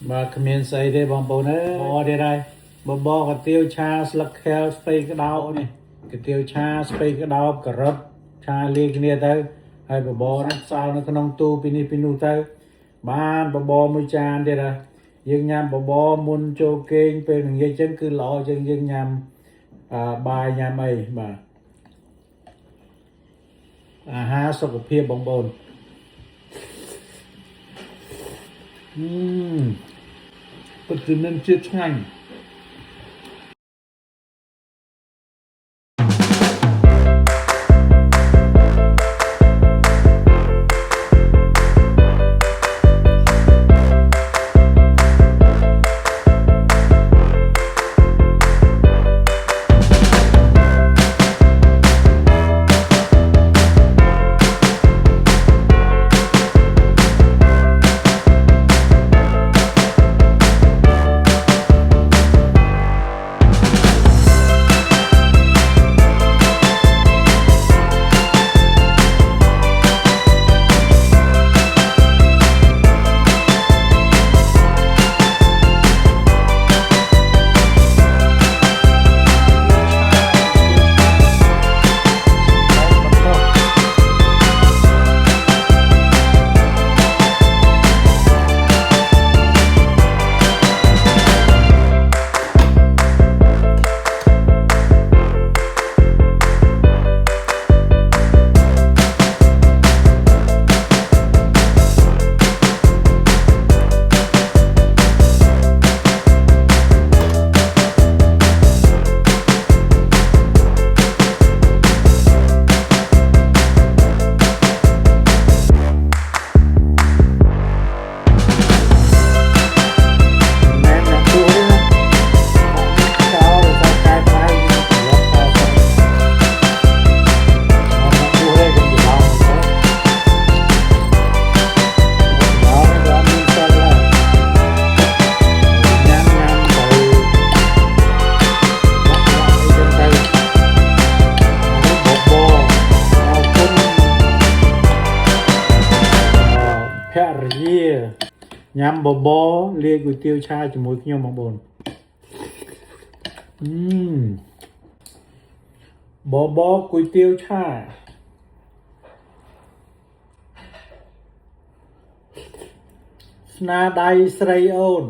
mà comment xây đây bong bóng đấy bò đây đây bò cái tiêu cha slug hell spray cái đau này cái tiêu cha spray cái đau cà rốt cha lia cái này tới hay bò nó sao nó nông tu pinu tới bán bò mui chan đây đây dương nhằm bò mun cho kênh về những dây chân cứ lọ chân dương nhằm bài nhà mày mà ha sau cái phê bong bồnก็คือนั่นเชื่อช่าง nhắm bò bò liaก๋วยเตี๋ยวชาជាមួយខ្ញុំបងប្អូនបបរก๋วยเตี๋ยวឆាស្នាដៃស្រីអូន